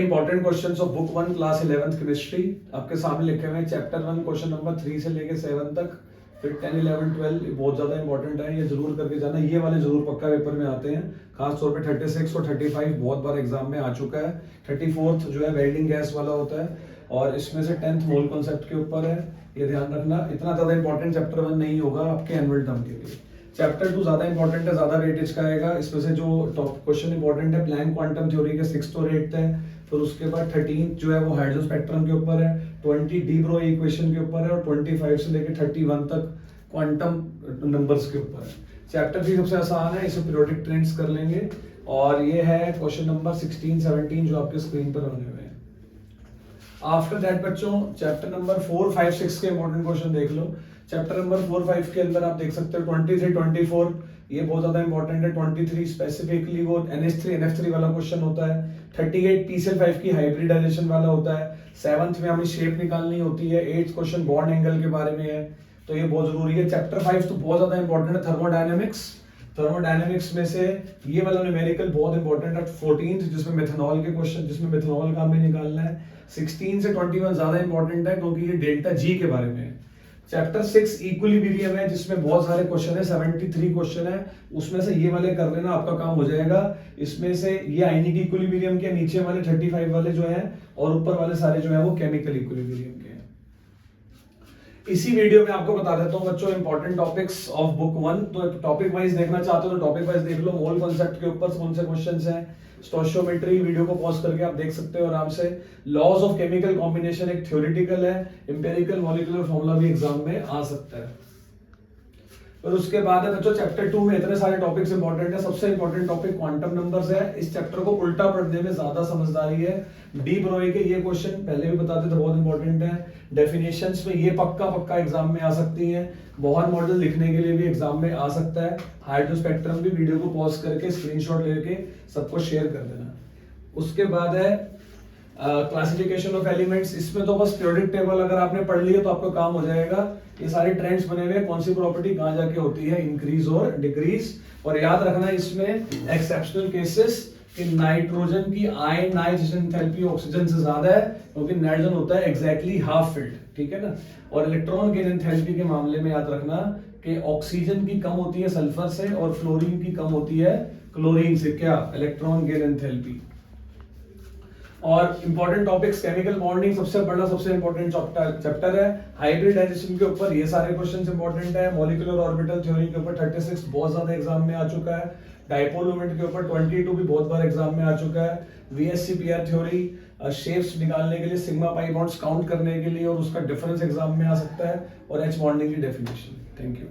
Important questions of book 1 class 11th chemistry आपके सामने लिखे हुए हैं। चैप्टर 1 क्वेश्चन नंबर 3 से लेके 7 तक, फिर 10, 11, 12 बहुत ज्यादा इंपॉर्टेंट है, ये जरूर करके जाना। ये वाले जरूर पक्का पेपर में आते हैं, खास तौर पे 36 और 35 बहुत बार एग्जाम में आ चुका है। 34th जो है वेल्डिंग गैस वाला होता है, और इसमें से 10th मोल कॉन्सेप्ट के ऊपर है। ये ध्यान रखना, इतना ज्यादा इंपॉर्टेंट चैप्टर 1 नहीं होगा आपके एनुअल टर्म के लिए। चैप्टर 2 ज्यादा इंपॉर्टेंट है, ज्यादा वेटेज का आएगा। इसमें से जो टॉप क्वेश्चन इंपॉर्टेंट है, प्लैंक क्वांटम थ्योरी के 6 तो रेट है, फिर उसके बाद 13 जो है वो हाइड्रोजन स्पेक्ट्रम के ऊपर है, 20 डी ब्रोई इक्वेशन के ऊपर है, और 25 से लेकर 31 तक क्वांटम नंबर्स के ऊपर है। चैप्टर 3 सबसे आसान है, इसे पीरियोडिक ट्रेंड्स कर लेंगे। और ये है क्वेश्चन नंबर 16, 17 जो आपके स्क्रीन पर बने हुए हैं। आफ्टर दैट बच्चों चैप्टर नंबर 4, 5, 6 के इंपॉर्टेंट क्वेश्चन देख लो। चैप्टर नंबर 4, 5 के अंदर आप देख सकते हो 23, 24 ये बहुत ज्यादा इंपॉर्टेंट है। 23 स्पेसिफिकली वो NH3 NF3 वाला क्वेश्चन होता है। 38 PCl5 की हाइब्रिडाइजेशन वाला होता है। 7th में हमें शेप निकालनी होती है। 8th क्वेश्चन बॉन्ड एंगल के बारे में है, तो ये बहुत जरूरी है। चैप्टर 5 तो बहुत ज्यादा इंपॉर्टेंट है, थर्मोडायनेमिक्स। थर्मोडायनेमिक्स में से ये वाला न्यूमेरिकल बहुत इंपॉर्टेंट है। 14th जिसमें मेथनॉल के क्वेश्चन, जिसमें मेथनॉल का हमें निकालना है। 16 से 21 ज्यादा इंपॉर्टेंट है, क्योंकि ये डेल्टा जी के बारे में है। चैप्टर 6 इक्विलिब्रियम है, जिसमें बहुत सारे क्वेश्चन है, 73 क्वेश्चन है। उसमें से ये वाले कर लेना, आपका काम हो जाएगा। इसमें से ये आयनिक इक्विलिब्रियम के, नीचे वाले 35 वाले जो है, और ऊपर वाले सारे जो है वो केमिकल इक्विलिब्रियम के हैं। इसी वीडियो में आपको बता देता हूं बच्चों इंपॉर्टेंट टॉपिक्स ऑफ बुक 1। तो टॉपिक वाइज देखना चाहते हो तो टॉपिक वाइज देख लो। मोल कॉन्सेप्ट के ऊपर कौन से क्वेश्चंस हैं, स्टोइचियोमेट्री वीडियो को पॉज करके आप देख सकते हो आराम से। लॉज ऑफ केमिकल कॉम्बिनेशन एक थ्योरेटिकल है, एम्पिरिकल मॉलिक्यूलर फॉर्मूला भी एग्जाम में आ सकता है। और उसके बाद है बच्चों चैप्टर 2 में इतने सारे टॉपिक्स इंपॉर्टेंट है। सबसे इंपॉर्टेंट टॉपिक क्वांटम नंबर्स है। इस चैप्टर को उल्टा पढ़ने में ज्यादा समझदारी है। डी ब्रोई के ये क्वेश्चन पहले भी बताते थे, बहुत इंपॉर्टेंट है। डेफिनेशंस में ये पक्का एग्जाम में आ सकती है। बोहर मॉडल लिखने के लिए भी एग्जाम में आ सकता है। हाइड्रो स्पेक्ट्रम भी वीडियो को पॉज करके स्क्रीनशॉट लेके सबको शेयर कर देना। उसके बाद है क्लासिफिकेशन ऑफ एलिमेंट्स। इसमें तो बस पीरियोडिक टेबल अगर आपने पढ़ लिया तो आपका काम हो जाएगा। ये सारे ट्रेंड्स बने हुए हैं, कौन सी प्रॉपर्टी कहां जाके होती है, इंक्रीज और डिक्रीज। और याद रखना इसमें एक्सेप्शनल केसेस कि नाइट्रोजन की आयनाइजेशन एंथैल्पी ऑक्सीजन से ज्यादा है, क्योंकि नाइट्रोजन होता है एग्जैक्टली हाफ फिल्ड, ठीक है ना। और इलेक्ट्रॉन गेन एंथैल्पी के मामले में याद रखना कि ऑक्सीजन की कम होती है सल्फर से, और फ्लोरीन की कम होती है क्लोरीन से। क्या? Electron gain enthalpy. और इंपॉर्टेंट टॉपिक्स केमिकल बॉन्डिंग सबसे बड़ा, सबसे इंपॉर्टेंट चैप्टर है। हाइब्रिडाइजेशन के ऊपर ये सारे क्वेश्चंस इंपॉर्टेंट है। मॉलिक्यूलर ऑर्बिटल थ्योरी के ऊपर 36 बहुत ज्यादा एग्जाम में आ चुका है। डाइपोल मोमेंट के ऊपर 22 भी बहुत बार एग्जाम में आ चुका है। VSC-PR थ्योरी शेप्स निकालने के लिए, सिग्मा पाई बॉन्ड्स काउंट करने के लिए, और उसका डिफरेंस एग्जाम में आ सकता है। और H बॉन्डिंग की डेफिनेशन। Thank you.